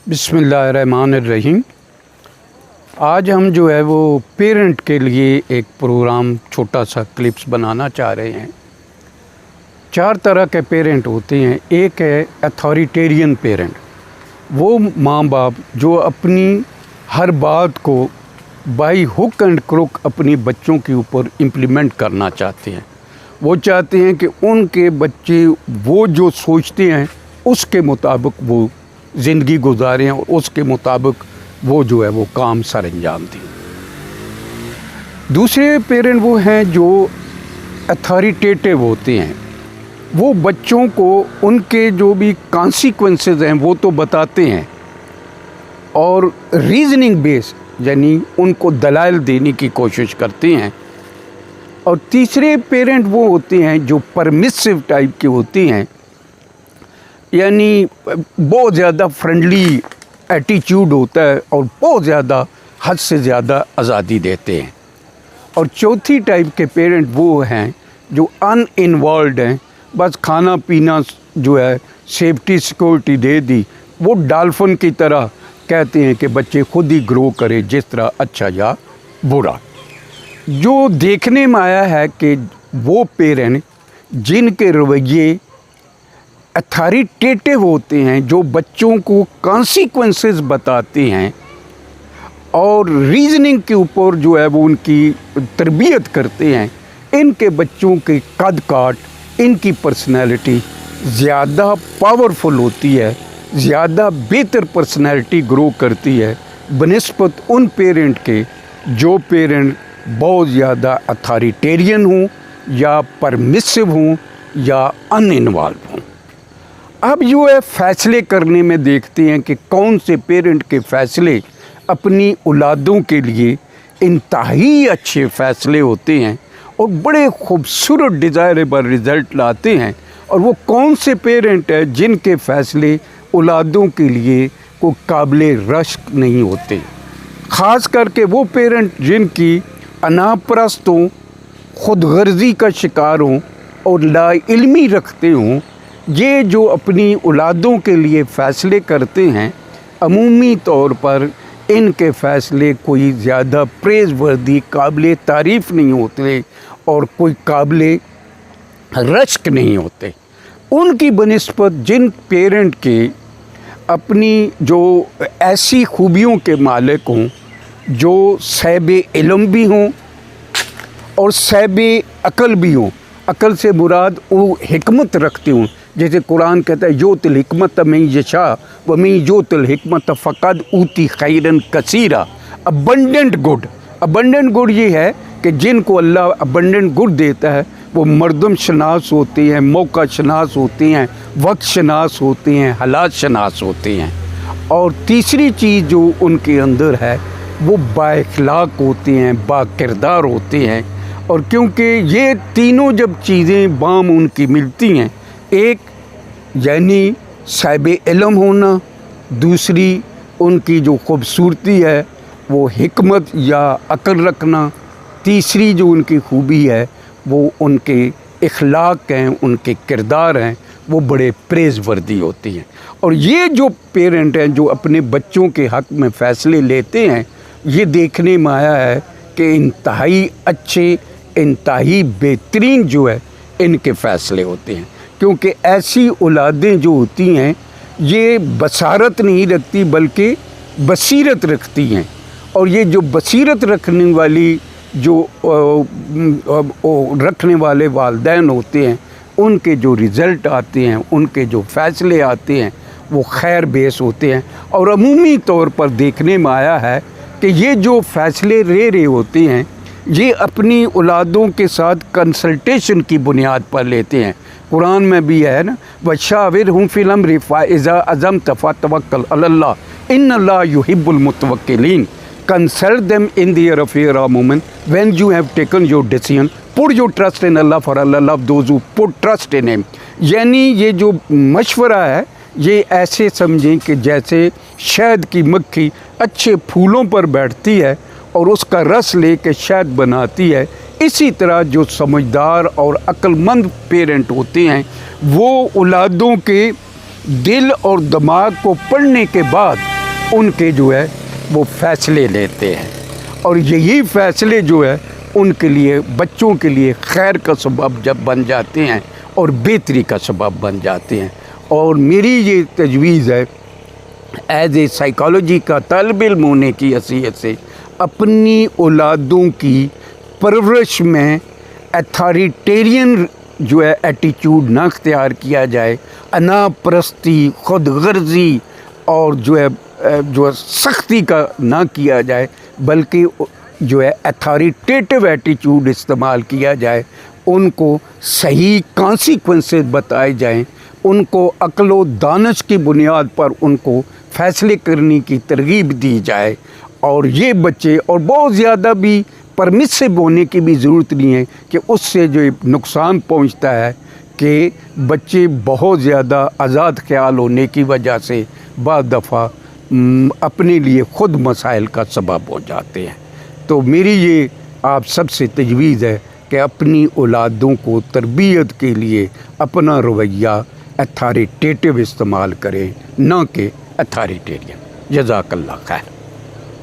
बिस्मिल्लाहिर्रहमानिर्रहीम। आज हम जो है वो पेरेंट के लिए एक प्रोग्राम छोटा सा क्लिप्स बनाना चाह रहे हैं। 4 तरह के पेरेंट होते हैं। एक है अथॉरिटेरियन पेरेंट, वो माँ बाप जो अपनी हर बात को बाई हुक एंड क्रुक अपनी बच्चों के ऊपर इम्प्लीमेंट करना चाहते हैं। वो चाहते हैं कि उनके बच्चे वो जो सोचते हैं उसके मुताबिक वो ज़िंदगी गुजारें और उसके मुताबिक वो जो है वो काम सर अंजाम दें। दूसरे पेरेंट वो हैं जो अथॉरिटेटिव होते हैं। वो बच्चों को उनके जो भी कॉन्सिक्वेंसेस हैं वो तो बताते हैं और रीजनिंग बेस यानी उनको दलाइल देने की कोशिश करते हैं। और तीसरे पेरेंट वो होते हैं जो परमिसिव टाइप के होते हैं, यानी बहुत ज़्यादा फ्रेंडली एटीट्यूड होता है और बहुत ज़्यादा हद से ज़्यादा आज़ादी देते हैं। और चौथी टाइप के पेरेंट वो हैं जो अनइन्वॉल्व्ड हैं, बस खाना पीना जो है सेफ्टी सिक्योरिटी दे दी, वो डॉल्फिन की तरह कहते हैं कि बच्चे खुद ही ग्रो करे जिस तरह अच्छा या बुरा। जो देखने में आया है कि वो पेरेंट जिनके रवैये अथॉरिटेटिव होते हैं, जो बच्चों को कॉन्सिक्वेंसेस बताते हैं और रीजनिंग के ऊपर जो है वो उनकी तरबियत करते हैं, इनके बच्चों के कद काट, इनकी पर्सनैलिटी ज़्यादा पावरफुल होती है, ज़्यादा बेहतर पर्सनैलिटी ग्रो करती है बनिस्बत उन पेरेंट के जो पेरेंट बहुत ज़्यादा अथॉरिटेरियन हों या परमिसिव हों या अनइन्वॉल्व हों। अब जो है फ़ैसले करने में देखते हैं कि कौन से पेरेंट के फ़ैसले अपनी औलादों के लिए इंतहाई अच्छे फ़ैसले होते हैं और बड़े खूबसूरत डिज़ायरेबल रिज़ल्ट लाते हैं, और वो कौन से पेरेंट हैं जिनके फ़ैसले औलादों के लिए कोई काबिले रश्क नहीं होते। ख़ास करके वो पेरेंट जिनकी अनापरस्त हों, ख़ुदगर्ज़ी का शिकार हों और लाइल्मी रखते हों, ये जो अपनी औलादों के लिए फ़ैसले करते हैं अमूमी तौर पर इनके फ़ैसले कोई ज़्यादा प्रेज़वर्दी काबिले तारीफ़ नहीं होते और कोई काबिले रश्क नहीं होते। उनकी बनिस्बत जिन पेरेंट के अपनी जो ऐसी खूबियों के मालिक हों, जो साहिबे इल्म भी हों और साहिबे अक़ल भी हों, अक़ल से मुराद वो हिकमत रखते हों, जैसे कुरान कहता है योतिल हिकमत में यशा व में योतिल हिकमत फ़क़द ऊती खैरन कसीरा। अबंडेंट गुड ये है कि जिनको अल्लाह अबंडेंट गुड देता है वो मर्दम शनास होते हैं, मौका शनास होते हैं, वक्त शनास होते हैं, हालात शनास होते हैं। और तीसरी चीज़ जो उनके अंदर है वो बाइखलाक होते हैं, बाकिरदार होते हैं। और क्योंकि ये तीनों जब चीज़ें बाम उनकी मिलती हैं, एक यानी साहिबे इल्म होना, दूसरी उनकी जो खूबसूरती है वो हिकमत या अक़ल रखना, तीसरी जो उनकी खूबी है वो उनके इखलाक हैं, उनके किरदार हैं, वो बड़े प्रेज़वर्दी होती हैं। और ये जो पेरेंट हैं जो अपने बच्चों के हक़ में फ़ैसले लेते हैं, ये देखने में आया है कि इंतहाई अच्छे, इंतहाई बेहतरीन जो है इनके फ़ैसले होते हैं। क्योंकि ऐसी औलादें जो होती हैं ये बसारत नहीं रखती बल्कि बसीरत रखती हैं। और ये जो बसीरत रखने वाली जो रखने वाले वालिदैन होते हैं, उनके जो रिज़ल्ट आते हैं, उनके जो फ़ैसले आते हैं वो खैर बेस होते हैं। और अमूमी तौर पर देखने में आया है कि ये जो फ़ैसले ले रहे होते हैं ये अपनी औलादों के साथ कंसल्टेशन की बुनियाद पर लेते हैं। कुरान में भी है ना, वशाविरहुम fill अम्रि फ़इज़ा अज़म्त फ़तवक्कल अलल्लाह इन्नल्लाह युहिब्बुल मुतवक्किलीन। Consult them in their affair of moment. When you have taken your decision, put your trust in Allah, for Allah love those who put trust in Him. यानी ये जो मशवरा है ये ऐसे समझें कि जैसे शहद की मक्खी अच्छे फूलों पर बैठती है और उसका रस लेके शहद बनाती है, इसी तरह जो समझदार और अक्लमंद पेरेंट होते हैं वो औलादों के दिल और दिमाग को पढ़ने के बाद उनके जो है वो फैसले लेते हैं, और यही फैसले जो है उनके लिए, बच्चों के लिए खैर का सबब जब बन जाते हैं और बेहतरी का सबब बन जाते हैं। और मेरी ये तजवीज़ है एज ए साइकोलॉजी का तालिब इल्म होने की हैसियत से, अपनी औलादों की परवरिश में अथॉरिटेरियन जो है एटीट्यूड ना अख्तियार किया जाए, अना परस्ती, खुद गर्जी और जो है सख्ती का ना किया जाए, बल्कि जो है अथॉरिटेटिव एटीट्यूड इस्तेमाल किया जाए। उनको सही कॉन्सिक्वेंसेस बताए जाएं, उनको अक्ल व दानिश की बुनियाद पर उनको फ़ैसले करने की तरगीब दी जाए। और ये बच्चे, और बहुत ज़्यादा भी परमिसिव होने की भी ज़रूरत नहीं है कि उससे जो नुकसान पहुंचता है कि बच्चे बहुत ज़्यादा आज़ाद ख्याल होने की वजह से बाद दफ़ा अपने लिए ख़ुद मसाइल का सबब हो जाते हैं। तो मेरी ये आप सबसे तजवीज़ है कि अपनी औलादों को तरबियत के लिए अपना रवैया अथॉरिटेटिव इस्तेमाल करें, ना कि अथॉरिटेरियन। जज़ाकल्लाह खैर।